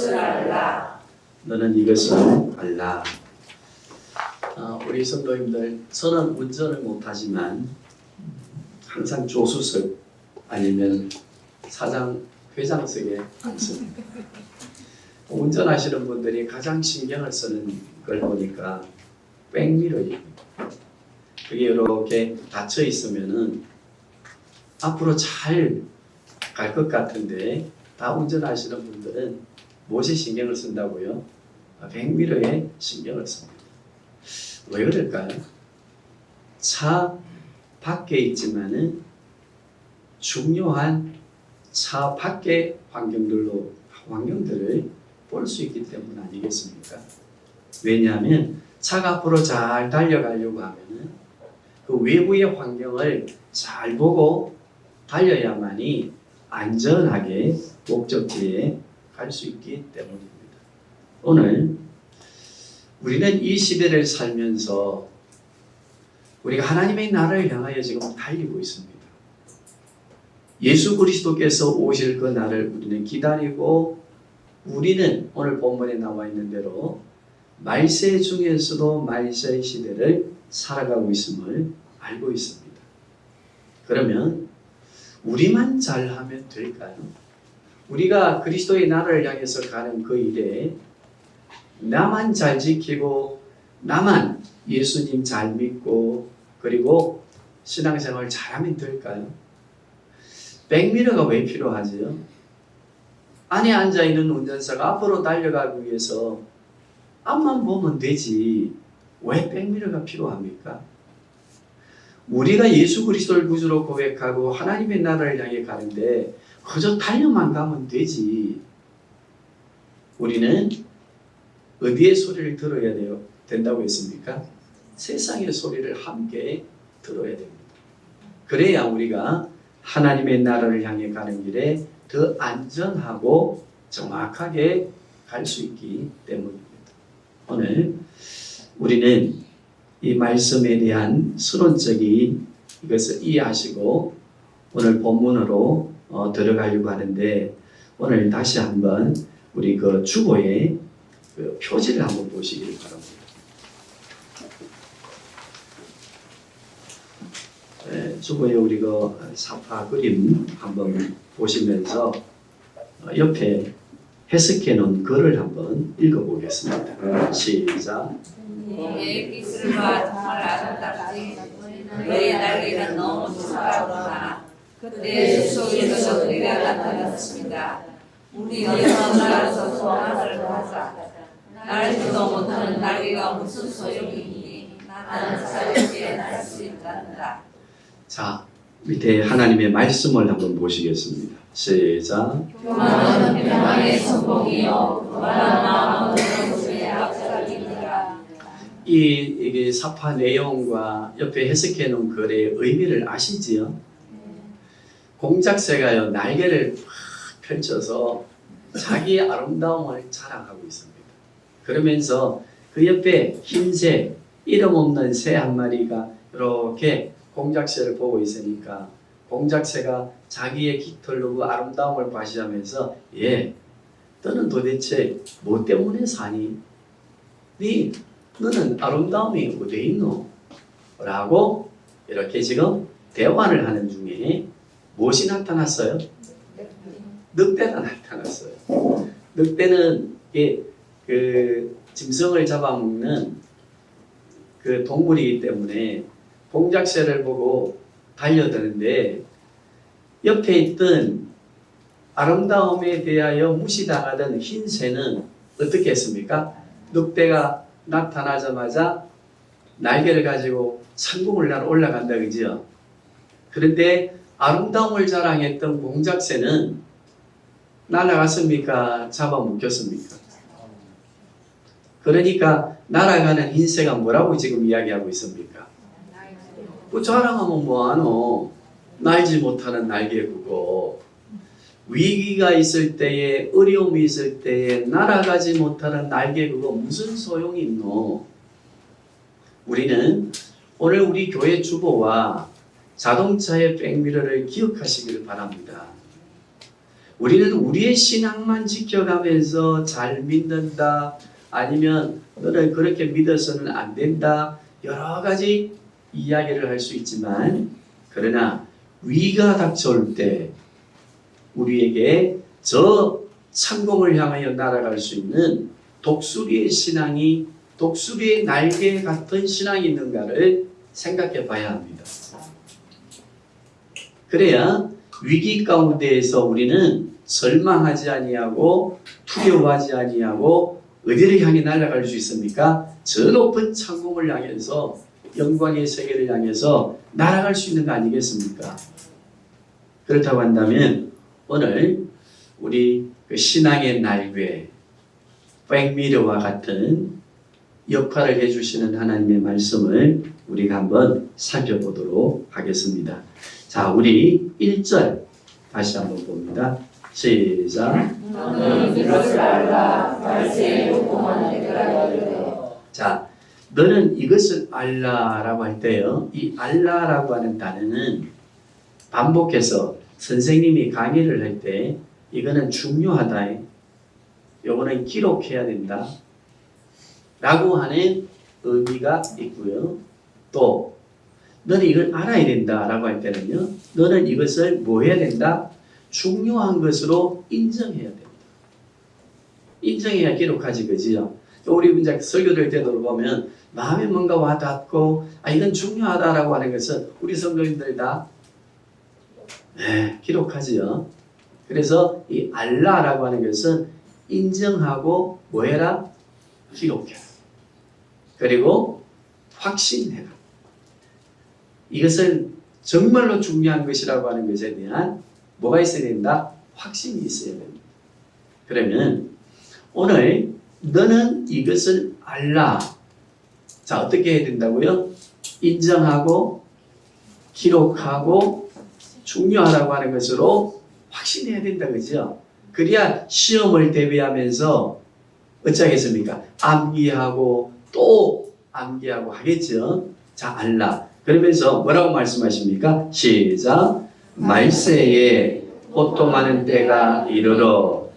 이것을 알라. 너는 이것을 알라. 우리 성도님들, 저는 운전을 못하지만 항상 조수석 아니면 사장 회장석에 앉습니다. 운전하시는 분들이 가장 신경을 쓰는 걸 보니까 백미러입니다. 그게 이렇게 닫혀 있으면은 앞으로 잘 갈 것 같은데, 다 운전하시는 분들은 무엇에 신경을 쓴다고요? 백미러에 신경을 씁니다. 왜 그럴까요? 차 밖에 있지만은 중요한 차 밖의 환경들을 볼 수 있기 때문 아니겠습니까? 왜냐하면 차가 앞으로 잘 달려가려고 하면은 그 외부의 환경을 잘 보고 달려야만이 안전하게 목적지에 갈 수 있기 때문입니다. 오늘 우리는 이 시대를 살면서 우리가 하나님의 나라를 향하여 지금 달리고 있습니다. 예수 그리스도께서 오실 그 날을 우리는 기다리고, 우리는 오늘 본문에 나와 있는 대로 말세 중에서도 말세의 시대를 살아가고 있음을 알고 있습니다. 그러면 우리만 잘하면 될까요? 우리가 그리스도의 나라를 향해서 가는 그 일에 나만 잘 지키고 나만 예수님 잘 믿고 그리고 신앙생활 잘하면 될까요? 백미러가 왜 필요하지요? 안에 앉아있는 운전사가 앞으로 달려가기 위해서 앞만 보면 되지 왜 백미러가 필요합니까? 우리가 예수 그리스도를 구주로 고백하고 하나님의 나라를 향해 가는데 그저 달려만 가면 되지. 우리는 어디의 소리를 들어야 된다고 했습니까? 세상의 소리를 함께 들어야 됩니다. 그래야 우리가 하나님의 나라를 향해 가는 길에 더 안전하고 정확하게 갈 수 있기 때문입니다. 오늘 우리는 이 말씀에 대한 서론적인 이것을 이해하시고 오늘 본문으로 들어가려고 하는데, 오늘 다시 한번 우리 그 주보의 그 표지를 한번 보시길 바랍니다. 주보에 우리 그 사파 그림 한번 보시면서 옆에 해석해 놓은 글을 한번 읽어보겠습니다. 시작. 내 기술과 정말 아름답지. 너의 날개는 너무 수고하구나. 그때 속에서 우리가 나타났습니다. 우리 연합나라에서 소환을 하자. 날지도 못하는 날개가 무슨 소용이니? 나는 자유롭게 날 수 있단다. 자, 밑에 하나님의 말씀을 한번 보시겠습니다. 시작. 교만은 평안의 성공이요 교만한 마음은 주의 앞서기니라. 이게 사파 내용과 옆에 해석해 놓은 글의 의미를 아시지요? 공작새가요 날개를 팍 펼쳐서 자기의 아름다움을 자랑하고 있습니다. 그러면서 그 옆에 흰새, 이름 없는 새 한 마리가 이렇게 공작새를 보고 있으니까 공작새가 자기의 깃털로 그 아름다움을 과시하면서, 너는 도대체 뭐 때문에 사니? 너는 아름다움이 어디 있노? 라고 이렇게 지금 대화를 하는 중에 무엇이 나타났어요? 늑대가 나타났어요. 늑대는 그 짐승을 잡아먹는 그 동물이기 때문에 공작새를 보고 달려드는데, 옆에 있던 아름다움에 대하여 무시당하던 흰새는 어떻게 했습니까? 늑대가 나타나자마자 날개를 가지고 상공을 날아 올라간다, 그죠? 그런데 아름다움을 자랑했던 공작새는 날아갔습니까? 잡아먹혔습니까? 그러니까 날아가는 흰새가 뭐라고 지금 이야기하고 있습니까? 그 자랑하면 뭐하노? 날지 못하는 날개 그거. 위기가 있을 때에, 어려움이 있을 때에 날아가지 못하는 날개 그거 무슨 소용이 있노? 우리는 오늘 우리 교회 주보와 자동차의 백미러를 기억하시기를 바랍니다. 우리는 우리의 신앙만 지켜가면서 잘 믿는다, 아니면 너는 그렇게 믿어서는 안 된다, 여러 가지 이야기를 할 수 있지만, 그러나 위기가 닥쳐올 때 우리에게 저 성공을 향하여 날아갈 수 있는 독수리의 신앙이, 독수리의 날개 같은 신앙이 있는가를 생각해 봐야 합니다. 그래야 위기 가운데에서 우리는 절망하지 아니하고 두려워하지 아니하고 어디를 향해 날아갈 수 있습니까? 저 높은 창공을 향해서, 영광의 세계를 향해서 날아갈 수 있는 거 아니겠습니까? 그렇다고 한다면 오늘 우리 그 신앙의 날개 백미러와 같은 역할을 해주시는 하나님의 말씀을 우리가 한번 살펴보도록 하겠습니다. 자, 우리 1절 다시 한번 봅니다. 시작. 너는 이것을 알라. 말세에 요동하는 때가 이르되. 자, 너는 이것을 알라라고 할 때요, 이 알라라고 하는 단어는 반복해서 선생님이 강의를 할 때 이거는 중요하다, 요거는 기록해야 된다 라고 하는 의미가 있고요. 또 너는 이걸 알아야 된다 라고 할 때는요, 너는 이것을 뭐 해야 된다? 중요한 것으로 인정해야 됩니다. 인정해야 기록하지, 그지요? 우리 이제 설교될 때도 보면 마음에 뭔가 와닿고, 아, 이건 중요하다라고 하는 것은 우리 성도님들 다 기록하지요. 그래서 이 알라라고 하는 것은 인정하고 뭐 해라? 기록해라. 그리고 확신해라. 이것을 정말로 중요한 것이라고 하는 것에 대한 뭐가 있어야 된다? 확신이 있어야 됩니다. 그러면 오늘 너는 이것을 알라. 자, 어떻게 해야 된다고요? 인정하고 기록하고 중요하다고 하는 것으로 확신해야 된다, 그죠? 그래야 시험을 대비하면서 어쩌겠습니까? 암기하고 또 암기하고 하겠죠. 자, 알라. 그러면서 뭐라고 말씀하십니까? 시작. 말세에 호통하는 때가 이르러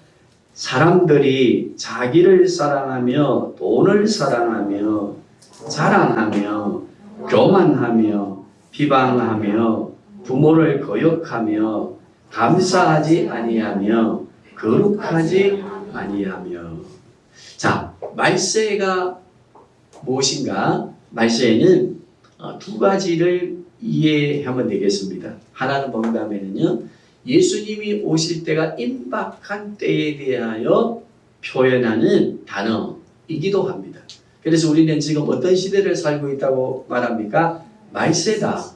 사람들이 자기를 사랑하며 돈을 사랑하며 자랑하며 교만하며 비방하며 부모를 거역하며 감사하지 아니하며 거룩하지 아니하며. 자, 말세가 무엇인가? 말세에는 두 가지를 이해하면 되겠습니다. 하나는 뭔가 하면요, 예수님이 오실 때가 임박한 때에 대하여 표현하는 단어이기도 합니다. 그래서 우리는 지금 어떤 시대를 살고 있다고 말합니까? 말세다.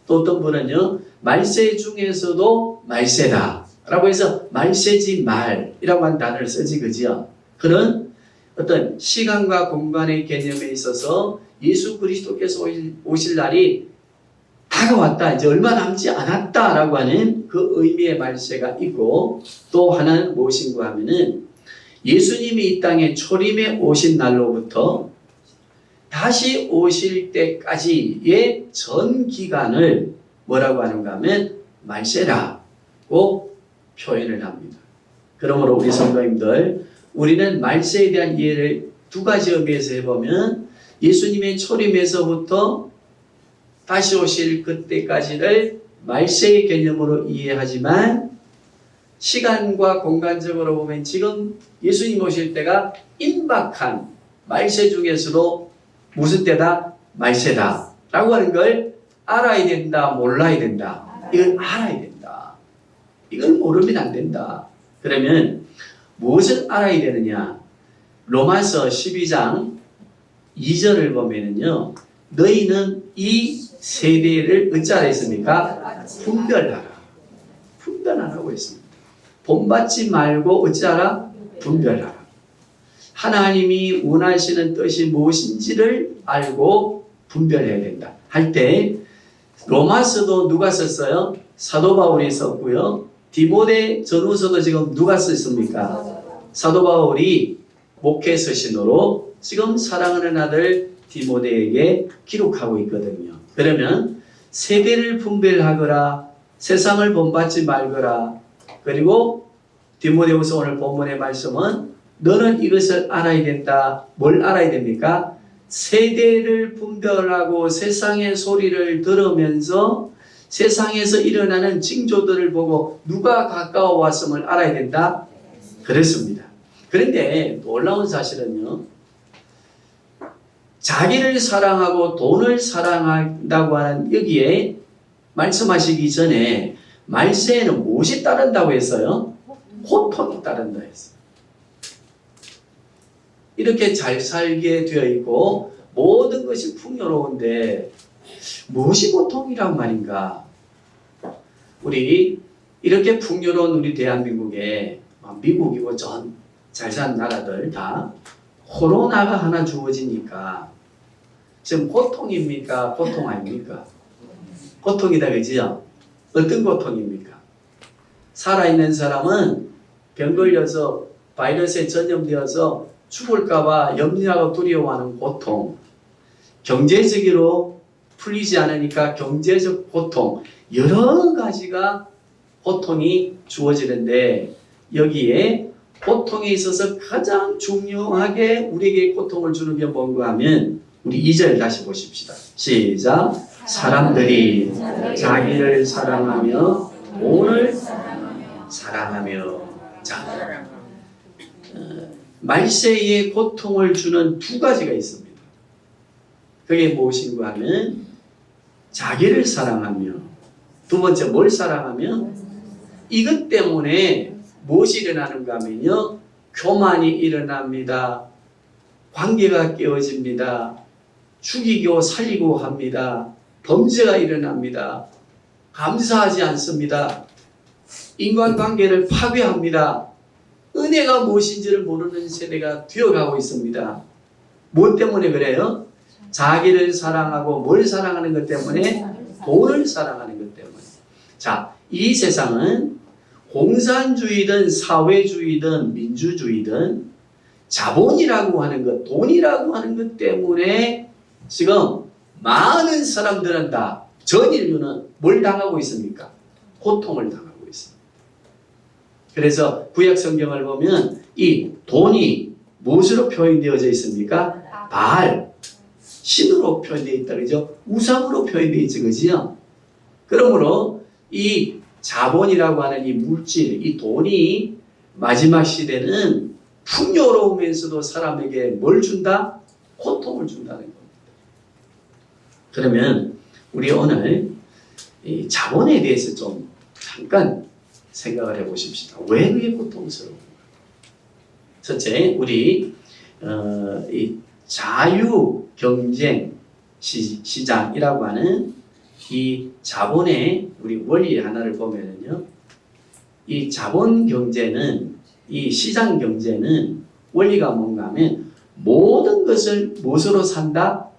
또 어떤 분은요, 말세 중에서도 말세다 라고 해서 말세지 말이라고 하는 단어를 쓰지, 그지요? 그런 어떤 시간과 공간의 개념에 있어서 예수 그리스도께서 오실 날이 다가왔다, 이제 얼마 남지 않았다라고 하는 그 의미의 말세가 있고, 또 하나는 무엇인가 하면은 예수님이 이 땅에 초림에 오신 날로부터 다시 오실 때까지의 전 기간을 뭐라고 하는가 하면 말세라고 표현을 합니다. 그러므로 우리 성도님들, 우리는 말세에 대한 이해를 두 가지 의미에서 해보면 예수님의 초림에서부터 다시 오실 그때까지를 말세의 개념으로 이해하지만, 시간과 공간적으로 보면 지금 예수님 오실 때가 임박한 말세 중에서도 무슨 때다? 말세다 라고 하는 걸 알아야 된다, 몰라야 된다? 이걸 알아야 된다. 이걸 모르면 안 된다. 그러면 무엇을 알아야 되느냐? 로마서 12장 2절을 보면은요, 너희는 이 세대를 어찌하라 했습니까? 분별하라. 분별하라고 했습니다. 본받지 말고 어찌하라? 분별하라. 하나님이 원하시는 뜻이 무엇인지를 알고 분별해야 된다. 할 때 로마서도 누가 썼어요? 사도 바울이 썼고요. 디모데 전후서도 지금 누가 썼습니까? 사도 바울이 목회 서신으로 지금 사랑하는 아들 디모데에게 기록하고 있거든요. 그러면 세대를 분별하거라, 세상을 본받지 말거라, 그리고 디모데후서 오늘 본문의 말씀은 너는 이것을 알아야 된다. 뭘 알아야 됩니까? 세대를 분별하고 세상의 소리를 들으면서 세상에서 일어나는 징조들을 보고 누가 가까워 왔음을 알아야 된다. 그랬습니다. 그런데 놀라운 사실은요. 자기를 사랑하고 돈을 사랑한다고 하는 여기에 말씀하시기 전에 말세에는 무엇이 따른다고 했어요? 고통이 따른다 했어요. 이렇게 잘 살게 되어 있고 모든 것이 풍요로운데 무엇이 고통이란 말인가? 우리 이렇게 풍요로운 우리 대한민국에 미국이고 전 잘 사는 나라들 다 코로나가 하나 주어지니까 지금 고통입니까? 고통 아닙니까? 고통이다 그지요? 어떤 고통입니까? 살아있는 사람은 병 걸려서 바이러스에 전염되어서 죽을까봐 염려하고 두려워하는 고통, 경제적으로 풀리지 않으니까 경제적 고통, 여러 가지가 고통이 주어지는데 여기에 고통에 있어서 가장 중요하게 우리에게 고통을 주는 게 뭔가 하면 우리 2절 다시 보십시다. 시작. 사람들이 자기를 사랑하며 돈을 사랑하며. 자, 말세에 고통을 주는 두 가지가 있습니다. 그게 무엇인가 하면 자기를 사랑하며, 두 번째 뭘 사랑하며? 이것 때문에 무엇이 일어나는가 하면요, 교만이 일어납니다. 관계가 깨어집니다. 죽이고 살리고 합니다. 범죄가 일어납니다. 감사하지 않습니다. 인간관계를 파괴합니다. 은혜가 무엇인지를 모르는 세대가 되어가고 있습니다. 무엇 때문에 그래요? 자기를 사랑하고 뭘 사랑하는 것 때문에? 돈을 사랑하는 것 때문에. 자, 이 세상은 공산주의든 사회주의든 민주주의든 자본이라고 하는 것, 돈이라고 하는 것 때문에 지금 많은 사람들은 다, 전 인류는 뭘 당하고 있습니까? 고통을 당하고 있습니다. 그래서 구약 성경을 보면 이 돈이 무엇으로 표현되어져 있습니까? 바알, 신으로 표현되어 있다 그죠? 우상으로 표현되어 있지 그지요? 그러므로 이 자본이라고 하는 이 물질, 이 돈이 마지막 시대는 풍요로우면서도 사람에게 뭘 준다? 고통을 준다는 겁니다. 그러면 우리 오늘 이 자본에 대해서 좀 잠깐 생각을 해보십시다. 왜 그게 고통스러운가? 첫째, 우리 이 자유경쟁 시장이라고 하는 이 자본의 우리 원리 하나를 보면은요, 이 자본 경제는, 이 시장 경제는 원리가 뭔가 하면 모든 것을 무엇으로 산다?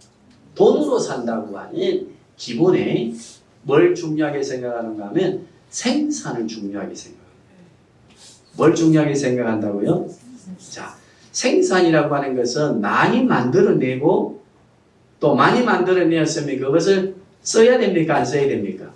돈으로 산다고 하는 기본에 뭘 중요하게 생각하는가 하면 생산을 중요하게 생각합니다. 뭘 중요하게 생각한다고요? 자, 생산이라고 하는 것은 많이 만들어내고 또 많이 만들어내었으면 그것을 써야 됩니까? 안 써야 됩니까?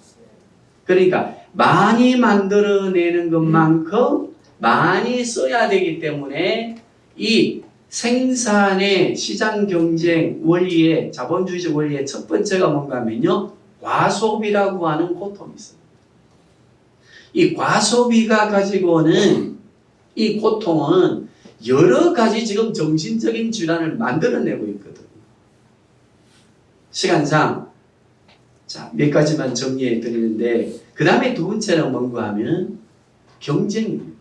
그러니까 많이 만들어내는 것만큼 많이 써야 되기 때문에 이 생산의 시장 경쟁 원리의 자본주의적 원리의 첫 번째가 뭔가 하면요, 과소비라고 하는 고통이 있습니다. 이 과소비가 가지고 오는 이 고통은 여러 가지 지금 정신적인 질환을 만들어내고 있거든요. 시간상 자, 몇 가지만 정리해 드리는데, 그 다음에 두 번째는 뭔가 하면 경쟁입니다.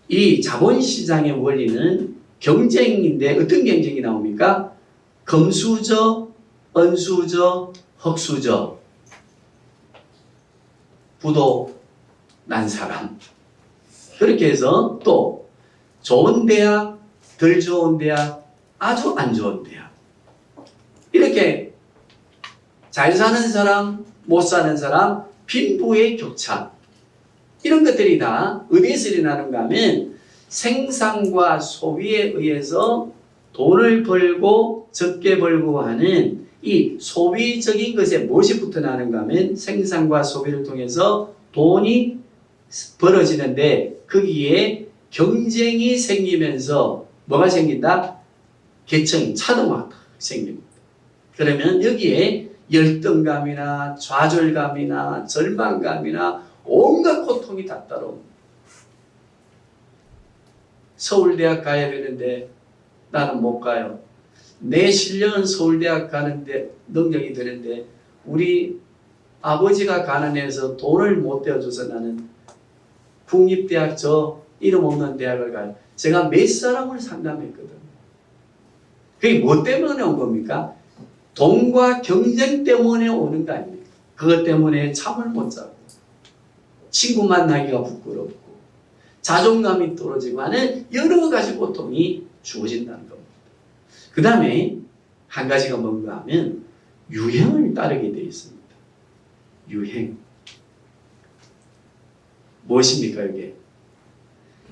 이 자본시장의 원리는 경쟁인데 어떤 경쟁이 나옵니까? 금수저, 은수저, 흙수저, 부도 난 사람. 그렇게 해서 또 좋은 대학, 덜 좋은 대학, 아주 안 좋은 대학. 이렇게 잘 사는 사람, 못 사는 사람, 빈부의 격차. 이런 것들이 다 어디에서 일어나는가 하면 생산과 소비에 의해서 돈을 벌고 적게 벌고 하는 이 소비적인 것에 무엇이 붙어나는가 하면 생산과 소비를 통해서 돈이 벌어지는데 거기에 경쟁이 생기면서 뭐가 생긴다? 계층, 차등화가 생깁니다. 그러면 여기에 열등감이나 좌절감이나 절망감이나 온갖 고통이 다 따라옵니다. 서울대학 가야 되는데 나는 못 가요. 내 실력은 서울대학 가는데 능력이 되는데 우리 아버지가 가난해서 돈을 못 떼어줘서 나는 국립대학 저 이름 없는 대학을 가요. 제가 몇 사람을 상담했거든요. 그게 뭐 때문에 온 겁니까? 돈과 경쟁 때문에 오는 거 아닙니까? 그것 때문에 잠을 못 자고 친구 만나기가 부끄럽고 자존감이 떨어지고 하는 여러 가지 고통이 주어진다는 겁니다. 그 다음에 한 가지가 뭔가 하면 유행을 따르게 되어 있습니다. 유행. 무엇입니까 이게?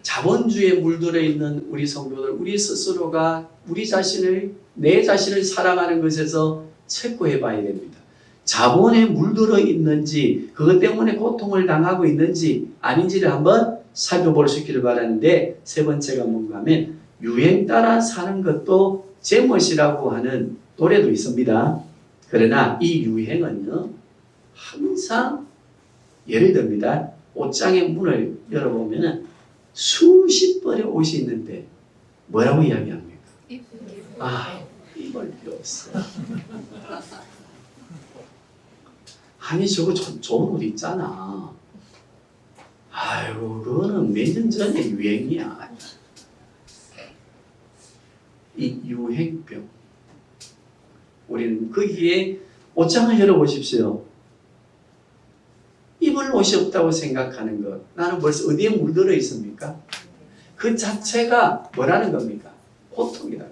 자본주의에 물들어 있는 우리 성도들, 우리 스스로가 우리 자신을, 내 자신을 사랑하는 것에서 체크해 봐야 됩니다. 자본에 물들어 있는지, 그것 때문에 고통을 당하고 있는지 아닌지를 한번 살펴볼 수 있기를 바라는데, 세 번째가 뭔가 하면 유행 따라 사는 것도 제멋이라고 하는 노래도 있습니다. 그러나 이 유행은요, 항상 예를 듭니다. 옷장의 문을 열어보면 수십 벌의 옷이 있는데 뭐라고 이야기합니까? 아, 입을 필요 없어. 아니 저거 좋은 옷 있잖아. 아이고 그거는 몇 년 전의 유행이야. 이 유행병. 우리는 거기에 옷장을 열어보십시오. 입을 옷이 없다고 생각하는 것, 나는 벌써 어디에 물들어 있습니까? 그 자체가 뭐라는 겁니까? 고통이다.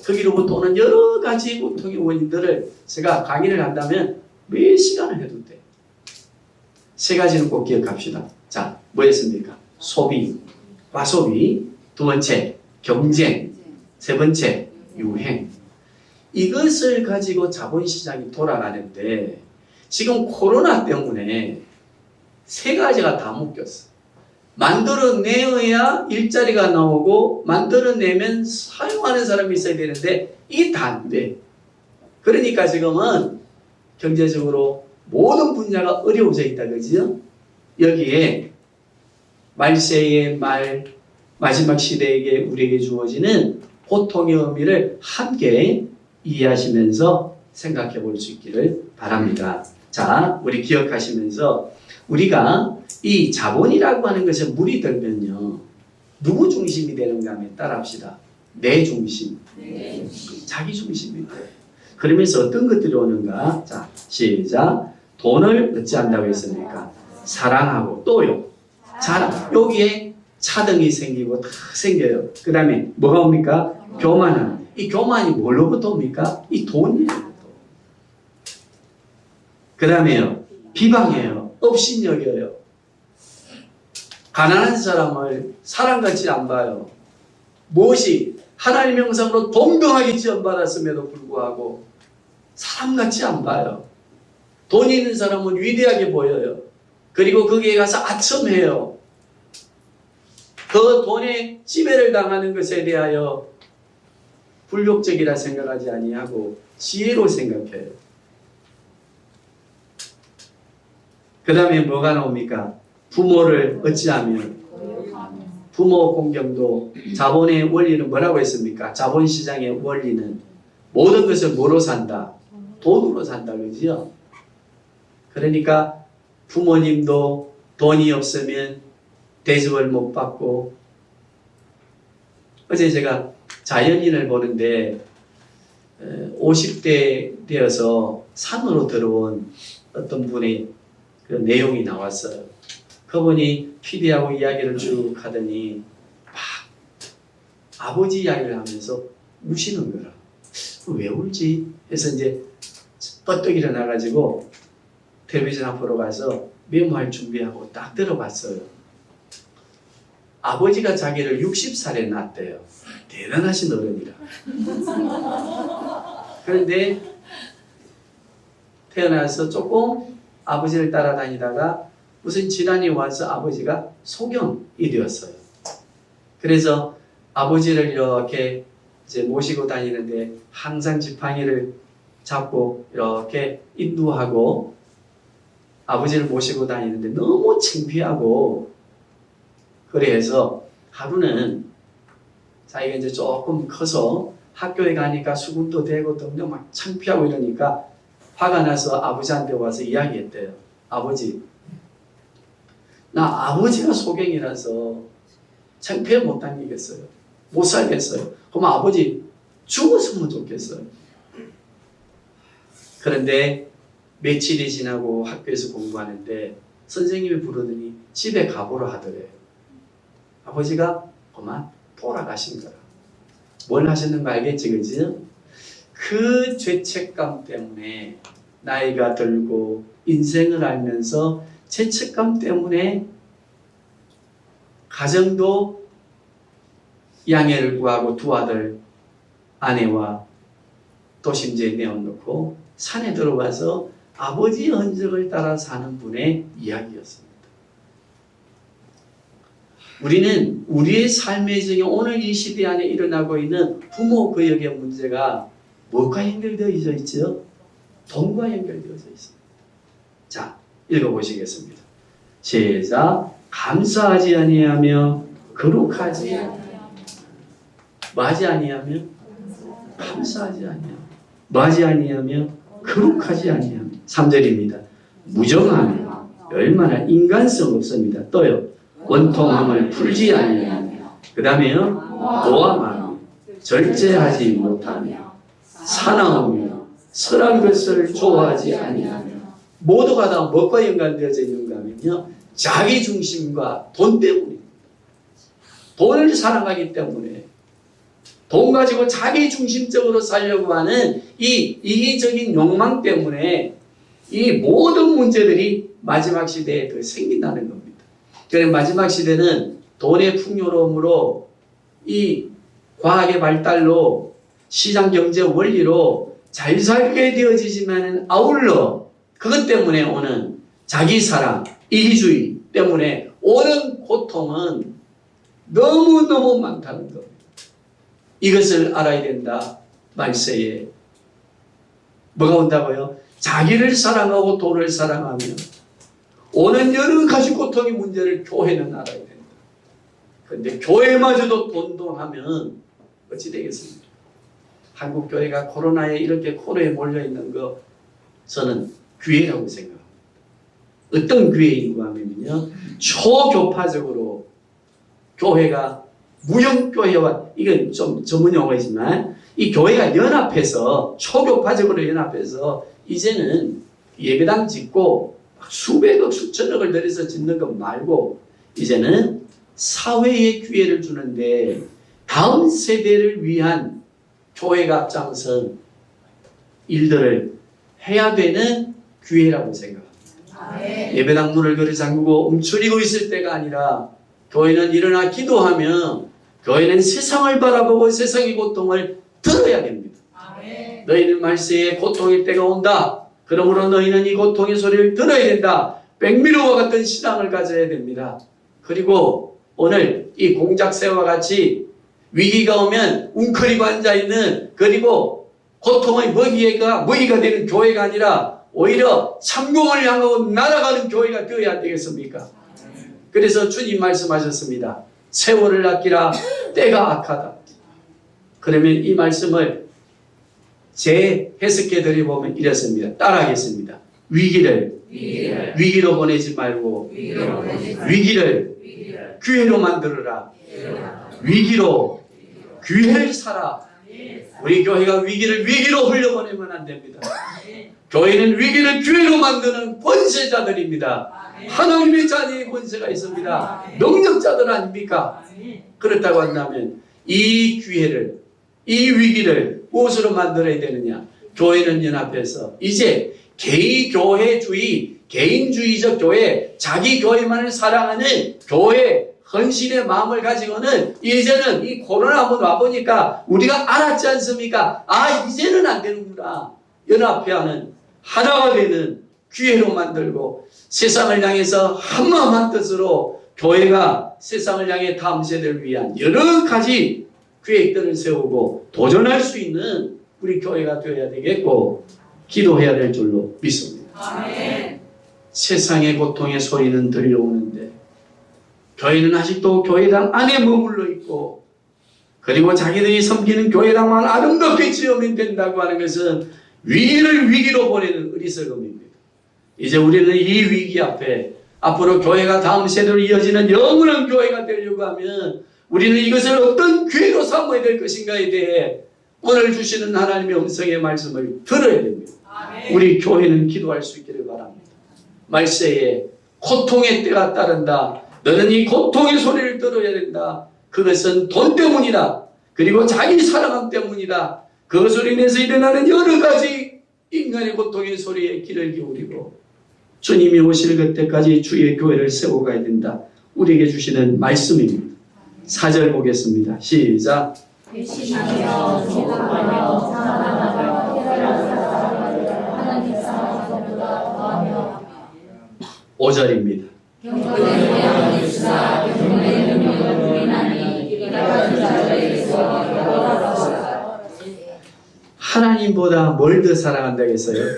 거기로부터 오는 여러 가지 고통의 원인들을 제가 강의를 한다면 몇 시간을 해도 돼. 세 가지는 꼭 기억합시다. 자, 뭐였습니까? 소비, 과소비. 두 번째, 경쟁. 세 번째, 유행. 이것을 가지고 자본시장이 돌아가는데 지금 코로나 때문에 세 가지가 다 묶였어. 만들어내야 일자리가 나오고 만들어내면 사용하는 사람이 있어야 되는데 이게 다 안 돼. 그러니까 지금은 경제적으로 모든 분야가 어려워져 있다. 그죠? 여기에 말세의 말, 마지막 시대에게 우리에게 주어지는 고통의 의미를 함께 이해하시면서 생각해 볼 수 있기를 바랍니다. 자, 우리 기억하시면서 우리가 이 자본이라고 하는 것에 물이 들면요. 누구 중심이 되는가 하면 따라합시다. 내 중심. 자기 중심이 돼요. 그러면서 어떤 것들이 오는가? 자, 시작. 돈을 어찌한다고 했습니까? 사랑하고 또요. 자, 여기에 차등이 생기고 다 생겨요. 그 다음에 뭐가 옵니까? 교만함. 이 교만이 뭘로부터 옵니까? 이 돈이에요. 그 다음에요. 비방해요. 업신여겨요. 가난한 사람을 사람같이 안 봐요. 무엇이 하나님의 형상으로 동등하게 지원받았음에도 불구하고 사람같이 안 봐요. 돈 있는 사람은 위대하게 보여요. 그리고 거기에 가서 아첨해요. 그 돈에 지배를 당하는 것에 대하여 불욕적이라 생각하지 아니하고 지혜로 생각해요. 그 다음에 뭐가 나옵니까? 부모를 어찌하면 부모 공경도. 자본의 원리는 뭐라고 했습니까? 자본시장의 원리는 모든 것을 뭐로 산다? 돈으로 산다. 그죠? 그러니까 부모님도 돈이 없으면 대접을 못 받고. 어제 제가 자연인을 보는데 50대 되어서 산으로 들어온 어떤 분의 그 내용이 나왔어요. 그분이 PD하고 이야기를 쭉 하더니 막 아버지 이야기를 하면서 우시는 거라. 왜 울지? 해서 이제 뻗떡 일어나가지고 텔레비전 앞으로 가서 메모할 준비하고 딱 들어봤어요. 아버지가 자기를 60살에 낳았대요. 대단하신 어른이라. 그런데 태어나서 조금 아버지를 따라다니다가 무슨 질환이 와서 아버지가 소경이 되었어요. 그래서 아버지를 이렇게 이제 모시고 다니는데 항상 지팡이를 잡고 이렇게 인도하고 아버지를 모시고 다니는데 너무 창피하고 그래서 하루는 자기가 이제 조금 커서 학교에 가니까 수군도 되고 등등 막 창피하고 이러니까 화가 나서 아버지한테 와서 이야기했대요. 아버지, 나 아버지가 소경이라서 창피해 못 다니겠어요. 못 살겠어요. 그럼 아버지 죽었으면 좋겠어요. 그런데 며칠이 지나고 학교에서 공부하는데 선생님이 부르더니 집에 가보라 하더래요. 아버지가 그만 돌아가신 거라. 뭘 하셨는 거 알겠지, 그지? 그 죄책감 때문에 나이가 들고 인생을 알면서 죄책감 때문에 가정도 양해를 구하고 두 아들 아내와 도심지에 내어놓고 산에 들어가서 아버지의 흔적을 따라 사는 분의 이야기였습니다. 우리는 우리의 삶의 중에 오늘 이 시대 안에 일어나고 있는 부모 거역의 문제가 무엇과 연결되어 있죠? 돈과 연결되어 있습니다. 자, 읽어보시겠습니다. 시작. 감사하지 아니하며 거룩하지 마지 아니하며 감사하지 아니하며 마지 아니하며 거룩하지 아니하며 3절입니다. 무정하며 얼마나 인간성 없습니다. 또요. 원통함을 풀지 아니하며 그 다음에요. 모함하며 절제하지 못하며 사나우며 선한 것을 좋아하지 아니하며 모두가 다 무엇과 연관되어져 있는가 하면요. 자기 중심과 돈 때문입니다. 돈을 사랑하기 때문에 돈 가지고 자기 중심적으로 살려고 하는 이 이기적인 욕망 때문에 이 모든 문제들이 마지막 시대에 더 생긴다는 겁니다. 그래서 마지막 시대는 돈의 풍요로움으로 이 과학의 발달로 시장 경제 원리로 잘 살게 되어지지만 아울러 그것 때문에 오는 자기 사랑, 이기주의 때문에 오는 고통은 너무너무 많다는 겁니다. 이것을 알아야 된다. 말세에 뭐가 온다고요? 자기를 사랑하고 돈을 사랑하며 오는 여러 가지 고통의 문제를 교회는 알아야 된다. 그런데 교회마저도 돈하면 어찌 되겠습니까? 한국 교회가 코로나에 이렇게 코너에 몰려있는 거 저는 기회라고 생각합니다. 어떤 기회인가 하면요. 초교파적으로 교회가 무형교회와 이건 좀 전문 용어이지만 이 교회가 연합해서 초교파적으로 연합해서 이제는 예배당 짓고 수백억 수천억을 들여서 짓는 것 말고 이제는 사회에 기회를 주는데 다음 세대를 위한 교회가 앞장선 일들을 해야 되는 기회라고 생각합니다. 예배당 문을 그리 잠그고 움츠리고 있을 때가 아니라 교회는 일어나 기도하며 교회는 세상을 바라보고 세상의 고통을 들어야 됩니다. 너희는 말세에 고통의 때가 온다. 그러므로 너희는 이 고통의 소리를 들어야 된다. 백미러와 같은 신앙을 가져야 됩니다. 그리고 오늘 이 공작새와 같이 위기가 오면 웅크리고 앉아있는 그리고 고통의 먹이가 되는 교회가 아니라 오히려 참공을 향하고 날아가는 교회가 되어야 안 되겠습니까? 그래서 주님 말씀하셨습니다. 세월을 아끼라 때가 악하다. 그러면 이 말씀을 재해석해 드려보면 이렇습니다. 따라하겠습니다. 위기로 보내지 말고 위기를 기회로 만들어라. 위기로 기회를 사라. 우리 교회가 위기로 흘려보내면 안 됩니다. 교회는 위기를 기회로 만드는 권세자들입니다. 하나님의 자녀의 권세가 있습니다. 능력자들 아닙니까? 그렇다고 한다면 이 기회를, 이 위기를 무엇으로 만들어야 되느냐? 교회는 연합해서 이제 개인교회주의, 개인주의적 교회, 자기 교회만을 사랑하는 교회 헌신의 마음을 가지고는 이제는 이 코로나 한번 와보니까 우리가 알았지 않습니까? 아, 이제는 안 되는구나. 연합해야 하는 하나가 되는 기회로 만들고 세상을 향해서 한마음 한뜻으로 교회가 세상을 향해 다음 세대를 위한 여러 가지 계획들을 세우고 도전할 수 있는 우리 교회가 되어야 되겠고 기도해야 될 줄로 믿습니다. 아멘. 세상의 고통의 소리는 들려오는데 교회는 아직도 교회당 안에 머물러 있고 그리고 자기들이 섬기는 교회당만 아름답게 지으면 된다고 하는 것은 위기를 위기로 보내는 어리석음입니다. 이제 우리는 이 위기 앞에 앞으로 교회가 다음 세대로 이어지는 영원한 교회가 되려고 하면 우리는 이것을 어떤 기회로 삼아야 될 것인가에 대해 오늘 주시는 하나님의 음성의 말씀을 들어야 됩니다. 아멘. 우리 교회는 기도할 수 있기를 바랍니다. 말세에 고통의 때가 따른다. 너는 이 고통의 소리를 들어야 된다. 그것은 돈 때문이다. 그리고 자기 사랑함 때문이다. 그것으로 인해서 일어나는 여러 가지 인간의 고통의 소리에 귀를 기울이고 주님이 오실 그때까지 주의 교회를 세워가야 된다. 우리에게 주시는 말씀입니다. 4절 보겠습니다. 시작. 배신하며 조롱하며 사랑하며 하나님 사랑하보다 더하며 5절입니다. 경건의 모양을 있으나 경건의 능력을 부인하니 이가 같은 자들에게서 결혼하소서. 하나님보다 뭘 더 사랑한다겠어요?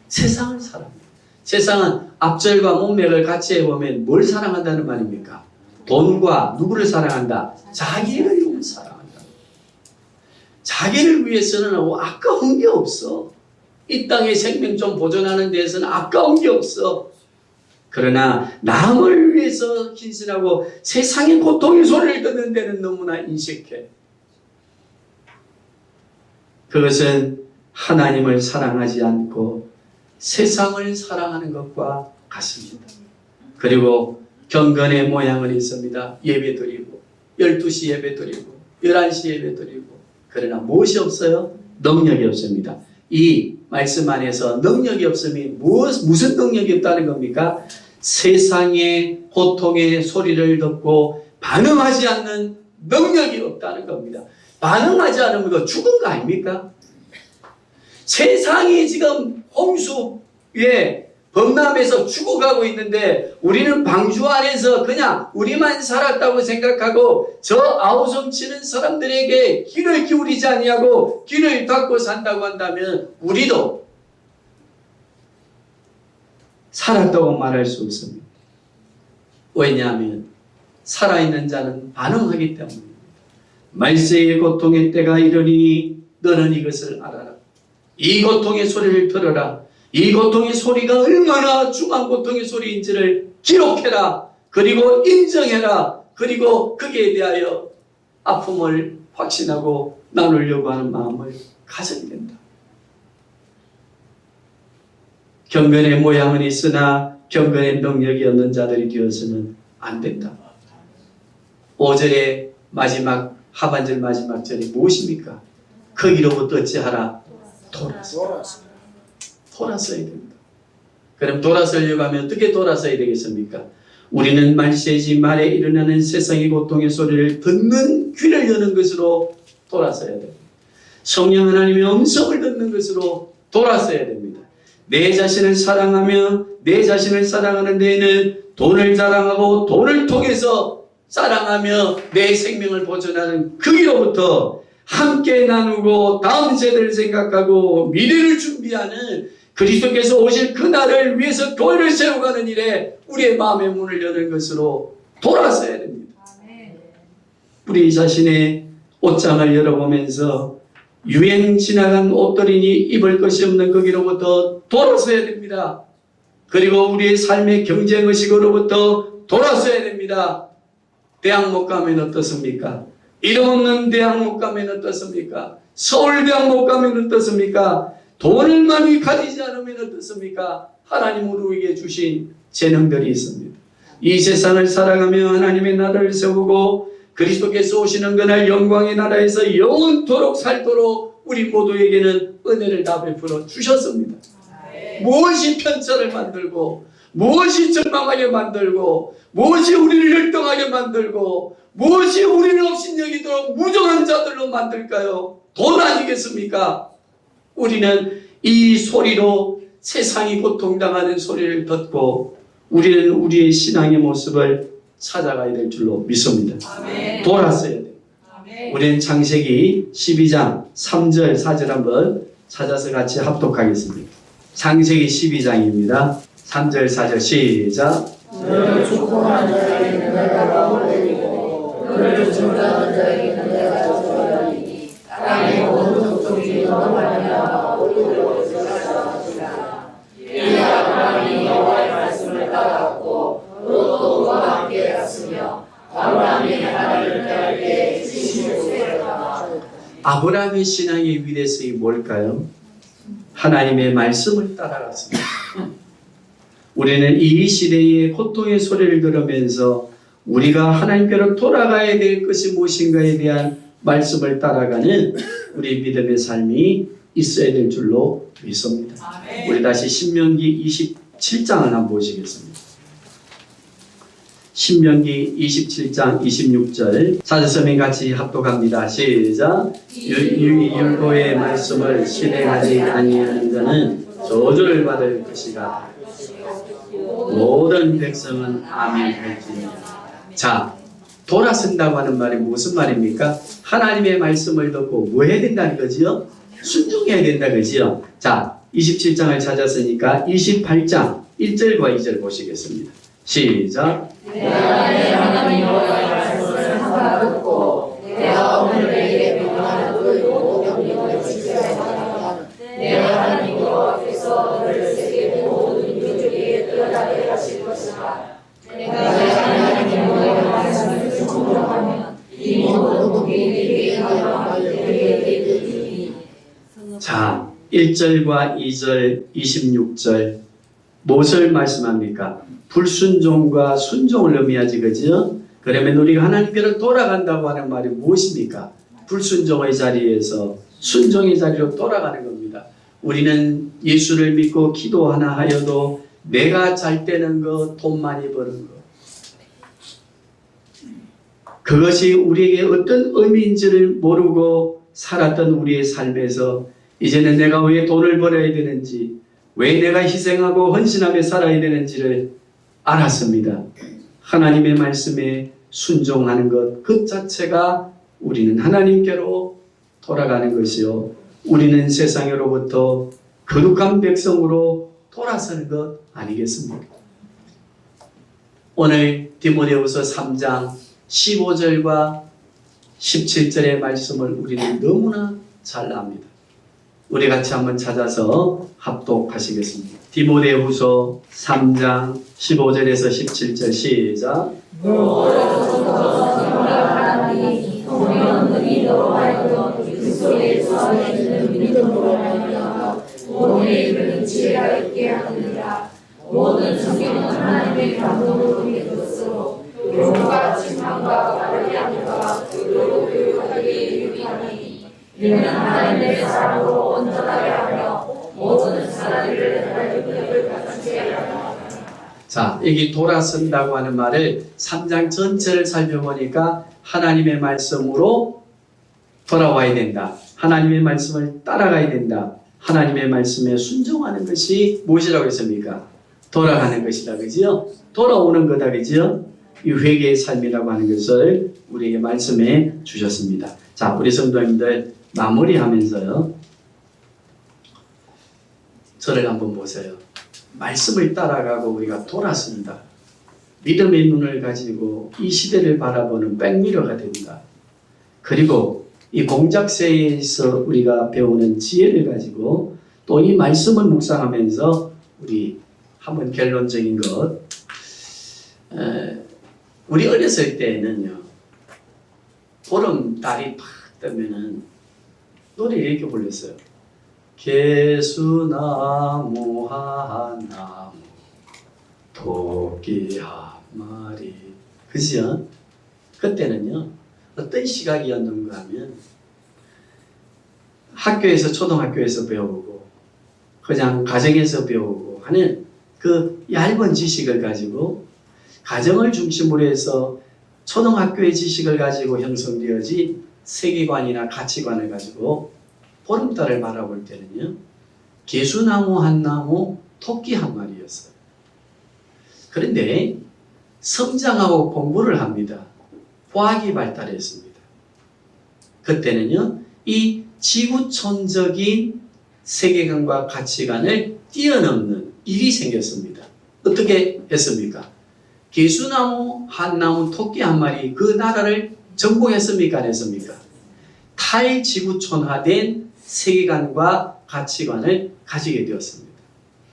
세상을 사랑합니다. 세상은 앞절과 문맥을 같이 해보면 뭘 사랑한다는 말입니까? 돈과 누구를 사랑한다? 자기를 사랑한다. 자기를 위해서는 아까운 게 없어. 이 땅의 생명 좀 보존하는 데에서는 아까운 게 없어. 그러나 남을 위해서 헌신하고 세상의 고통의 소리를 듣는 데는 너무나 인식해. 그것은 하나님을 사랑하지 않고 세상을 사랑하는 것과 같습니다. 그리고 경건의 모양은 있습니다. 예배드리고 12시 예배드리고 11시 예배드리고 그러나 무엇이 없어요? 능력이 없습니다. 이 말씀 안에서 능력이 없음이 무슨 능력이 없다는 겁니까? 세상의 고통의 소리를 듣고 반응하지 않는 능력이 없다는 겁니다. 반응하지 않으면 이거 죽은 거 아닙니까? 세상이 지금 홍수에 범람해서 죽어가고 있는데 우리는 방주 안에서 그냥 우리만 살았다고 생각하고 저 아우성 치는 사람들에게 귀를 기울이지 아니하고 귀를 닫고 산다고 한다면 우리도 살았다고 말할 수 없습니다. 왜냐하면 살아있는 자는 반응하기 때문입니다. 말세의 고통의 때가 이르니 너는 이것을 알아라. 이 고통의 소리를 들어라. 이 고통의 소리가 얼마나 중한 고통의 소리인지를 기록해라. 그리고 인정해라. 그리고 거기에 대하여 아픔을 확신하고 나누려고 하는 마음을 가져야 된다. 경건의 모양은 있으나 경건의 능력이 없는 자들이 되어서는 안 된다. 5절의 마지막 하반절 마지막 절이 무엇입니까? 거기로부터 어찌하라? 돌아서야 됩니다. 그럼 돌아서려고 하면 어떻게 돌아서야 되겠습니까? 우리는 말세지 말에 일어나는 세상의 고통의 소리를 듣는 귀를 여는 것으로 돌아서야 됩니다. 성령 하나님의 음성을 듣는 것으로 돌아서야 됩니다. 내 자신을 사랑하며 내 자신을 사랑하는 데에는 돈을 자랑하고 돈을 통해서 사랑하며 내 생명을 보존하는 거기로부터 함께 나누고 다음 세대를 생각하고 미래를 준비하는 그리스도께서 오실 그날을 위해서 교회를 세워가는 일에 우리의 마음의 문을 여는 것으로 돌아서야 됩니다. 우리 자신의 옷장을 열어보면서 유행 지나간 옷들이니 입을 것이 없는 거기로부터 돌아서야 됩니다. 그리고 우리의 삶의 경쟁의식으로부터 돌아서야 됩니다. 대학 못 가면 어떻습니까? 이름 없는 대학 못 가면 어떻습니까? 서울대학 못 가면 어떻습니까? 돈을 많이 가지지 않으면 어떻습니까? 하나님 우리에게 주신 재능들이 있습니다. 이 세상을 살아가며 하나님의 나라를 세우고 그리스도께서 오시는 그날 영광의 나라에서 영원토록 살도록 우리 모두에게는 은혜를 다 베풀어 주셨습니다. 무엇이 편차를 만들고 무엇이 절망하게 만들고 무엇이 우리를 열등하게 만들고 무엇이 우리를 업신여기도록 무정한 자들로 만들까요? 돈 아니겠습니까? 우리는 이 소리로 세상이 고통당하는 소리를 듣고 우리는 우리의 신앙의 모습을 찾아가야 될 줄로 믿습니다. 아멘. 돌았어야 돼요. 아멘. 우리는 창세기 12장 3절 4절 한번 찾아서 같이 합독하겠습니다. 창세기 12장입니다. 3절 4절 시작. 너를 축복하는 자에게는 내가 복을 드리고 너를 중단하는 자에게는 내가 저주하리니 땅의 모든 족속이 너로 말미암아 오르고 들어가리라. 이 아브라함이 여호와의 말씀을 따랐고 롯도 그와 함께 갔으며 아브라함이 하나님을 따를 때 진실을 세웠다. 아브라함의 신앙의 위대성이 뭘까요? 하나님의 말씀을 따라갔습니다. 우리는 이 시대의 고통의 소리를 들으면서 우리가 하나님께로 돌아가야 될 것이 무엇인가에 대한 말씀을 따라가는 우리 믿음의 삶이 있어야 될 줄로 믿습니다. 아멘. 우리 다시 신명기 27장을 한번 보시겠습니다. 신명기 27장 26절 사제서민 같이 합독합니다. 시작. 율법의 말씀을 실행하지 아니하는 자는 저주를 받을 것이다. 모든 백성은 아멘 할지니라. 자, 돌아선다고 하는 말이 무슨 말입니까? 하나님의 말씀을 듣고 뭐 해야 된다는 거지요? 순종해야 된다 그지요? 자, 27장을 찾았으니까 28장 1절과 2절 보시겠습니다. 시작. 내가 내 하나님 여호와의 말씀을 항상 듣고 내가 오늘 내게 명하는 그 모든 지켜야 내가 하나님 여호와께서 너를 세계 모든 민족에게 떠나게 하실 것이다. 내가 내 하나님 여호와의 말씀을 순종하면 이 모든 복이 내게 이르리니. 자, 1절과 2절, 26절 무엇을 말씀합니까? 불순종과 순종을 의미하지 그죠? 그러면 우리가 하나님께로 돌아간다고 하는 말이 무엇입니까? 불순종의 자리에서 순종의 자리로 돌아가는 겁니다. 우리는 예수를 믿고 기도하나 하여도 내가 잘 되는 거, 돈 많이 버는 거 그것이 우리에게 어떤 의미인지를 모르고 살았던 우리의 삶에서 이제는 내가 왜 돈을 벌어야 되는지 왜 내가 희생하고 헌신하며 살아야 되는지를 알았습니다. 하나님의 말씀에 순종하는 것 그 자체가 우리는 하나님께로 돌아가는 것이요 우리는 세상으로부터 거룩한 백성으로 돌아서는 것 아니겠습니까? 오늘 디모데후서 3장 15절과 17절의 말씀을 우리는 너무나 잘 압니다. 우리 같이 한번 찾아서 합독하시겠습니다. 디모데후서 3장 15절에서 17절 시작. 하나님이 동명들이 너로 하여금 그리스도에서 있는 믿음으로 말미암아 몸에 이르는 지혜가 있게 하느니라. 모든 성경은 하나님의 감동으로 믿었으므로 교훈과 진망과 관리함과 그리고 교육하기에 유익하니 이는 하나님의 사랑으로 온전하게 하며 모든 사람들을 하나님의 능력을 갖추게 하라. 자, 여기 돌아선다고 하는 말을 3장 전체를 살펴보니까 하나님의 말씀으로 돌아와야 된다. 하나님의 말씀을 따라가야 된다. 하나님의 말씀에 순종하는 것이 무엇이라고 했습니까? 돌아가는 것이다. 그지요? 돌아오는 거다. 그지요? 이 회개의 삶이라고 하는 것을 우리에게 말씀해 주셨습니다. 자, 우리 성도님들 마무리하면서요. 저를 한번 보세요. 말씀을 따라가고 우리가 돌아선다. 믿음의 눈을 가지고 이 시대를 바라보는 백미러가 된다. 그리고 이 공작새에서 우리가 배우는 지혜를 가지고 또 이 말씀을 묵상하면서 우리 한번 결론적인 것 우리 어렸을 때는요 보름달이 팍 뜨면은 노래를 이렇게 불렀어요. 개수나무 한 나무 토끼 한 마리 그죠? 그때는요 어떤 시각이었는가 하면 학교에서 초등학교에서 배우고 그냥 가정에서 배우고 하는 그 얇은 지식을 가지고 가정을 중심으로 해서 초등학교의 지식을 가지고 형성되어진 세계관이나 가치관을 가지고 보름달을 바라볼 때는요 개수나무 한 나무 토끼 한 마리였어요. 그런데 성장하고 공부를 합니다. 과학이 발달했습니다. 그때는요, 이 지구촌적인 세계관과 가치관을 뛰어넘는 일이 생겼습니다. 어떻게 했습니까? 개수나무, 한나무, 토끼 한 마리 그 나라를 정복했습니까? 안 했습니까? 탈지구촌화된 세계관과 가치관을 가지게 되었습니다.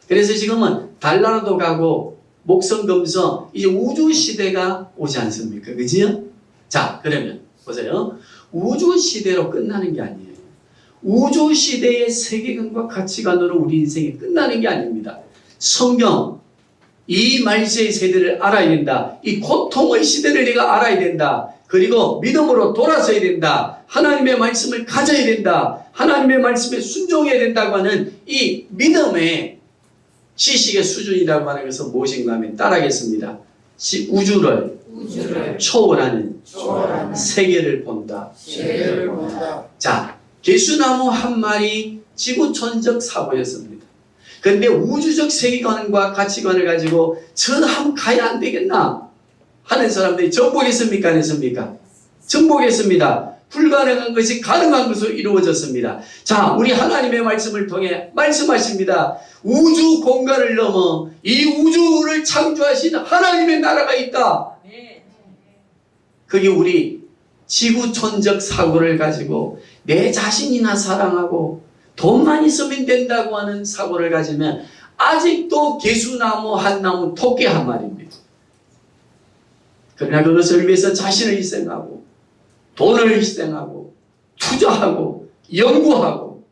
그래서 지금은 달나라도 가고 목성, 금성, 이제 우주 시대가 오지 않습니까? 그지요? 자, 그러면 보세요. 우주 시대로 끝나는 게 아니에요. 우주 시대의 세계관과 가치관으로 우리 인생이 끝나는 게 아닙니다. 성경, 이 말세의 세대를 알아야 된다. 이 고통의 시대를 내가 알아야 된다. 그리고 믿음으로 돌아서야 된다. 하나님의 말씀을 가져야 된다. 하나님의 말씀에 순종해야 된다고 하는 이 믿음의 지식의 수준이라고 하는 것은 무엇인가 하면 따라하겠습니다. 우주를 초월하는 세계를 본다. 자, 개수나무 한 마리 지구촌적 사고였습니다. 그런데 우주적 세계관과 가치관을 가지고 저 한번 가야 안 되겠나 하는 사람들이 정복했습니까? 안 했습니까? 정복했습니다. 불가능한 것이 가능한 것으로 이루어졌습니다. 자, 우리 하나님의 말씀을 통해 말씀하십니다. 우주 공간을 넘어 이 우주를 창조하신 하나님의 나라가 있다. 그게 우리 지구촌적 사고를 가지고 내 자신이나 사랑하고 돈만 있으면 된다고 하는 사고를 가지면 아직도 개수나무, 한나무, 토끼 한 마리입니다. 그러나 그것을 위해서 자신을 희생하고 돈을 희생하고 투자하고 연구하고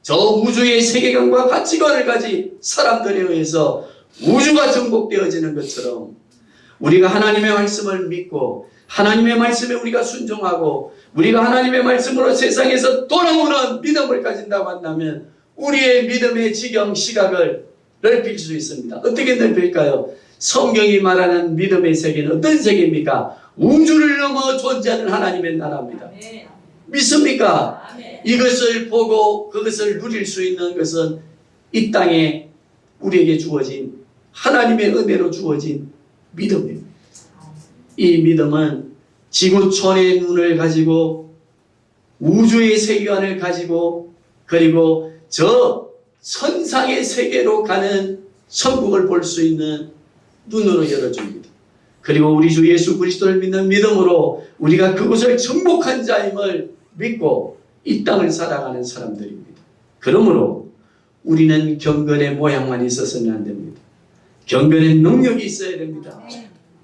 저 우주의 세계관과 가치관을 가진 사람들에 의해서 우주가 정복되어지는 것처럼 우리가 하나님의 말씀을 믿고 하나님의 말씀에 우리가 순종하고 우리가 하나님의 말씀으로 세상에서 돌아오는 믿음을 가진다고 한다면 우리의 믿음의 지경 시각을 넓힐 수 있습니다. 어떻게 넓힐까요? 성경이 말하는 믿음의 세계는 어떤 세계입니까? 우주를 넘어 존재하는 하나님의 나라입니다. 믿습니까? 이것을 보고 그것을 누릴 수 있는 것은 이 땅에 우리에게 주어진 하나님의 은혜로 주어진 믿음입니다. 이 믿음은 지구촌의 눈을 가지고 우주의 세계관을 가지고 그리고 저 천상의 세계로 가는 천국을 볼 수 있는 눈으로 열어줍니다. 그리고 우리 주 예수 그리스도를 믿는 믿음으로 우리가 그곳을 정복한 자임을 믿고 이 땅을 살아가는 사람들입니다. 그러므로 우리는 경건의 모양만 있어서는 안 됩니다. 경건의 능력이 있어야 됩니다.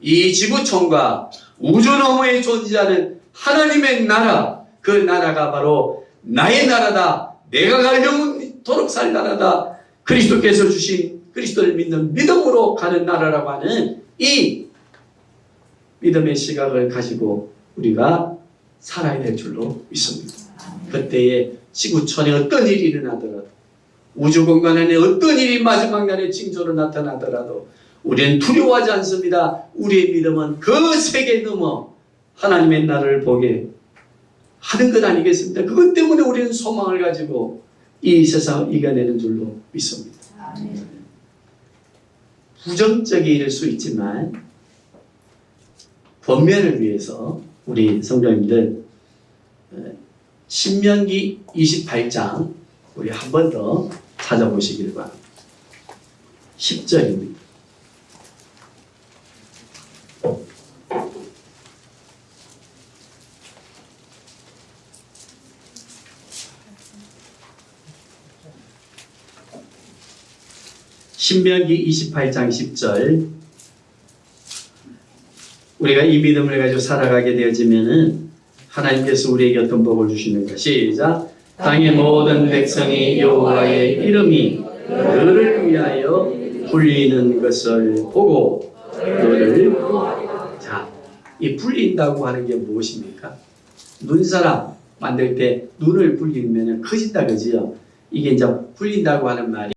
이 지구촌과 우주 너머에 존재하는 하나님의 나라, 그 나라가 바로 나의 나라다. 내가 갈 영원토록 살 나라다. 그리스도께서 주신 그리스도를 믿는 믿음으로 가는 나라라고 하는 이 믿음의 시각을 가지고 우리가 살아야 될 줄로 믿습니다. 그때에 지구촌에 어떤 일이 일어나더라도 우주 공간 안에 어떤 일이 마지막 날에 징조로 나타나더라도 우리는 두려워하지 않습니다. 우리의 믿음은 그 세계 넘어 하나님의 나라를 보게 하는 것 아니겠습니까? 그것 때문에 우리는 소망을 가지고 이 세상을 이겨내는 줄로 믿습니다. 부정적일 수 있지만 권면을 위해서 우리 성도님들 신명기 28장 우리 한 번 더 찾아보시길 바랍니다. 10절입니다. 신명기 28장 10절 우리가 이 믿음을 가지고 살아가게 되어지면은 하나님께서 우리에게 어떤 복을 주시는가. 시작. 땅의 모든 백성이 여호와의 이름이 너를 위하여 불리는 것을 보고 너를 자, 이 불린다고 하는 게 무엇입니까? 눈사람 만들 때 눈을 불리면 커진다 그지요? 이게 이제 불린다고 하는 말이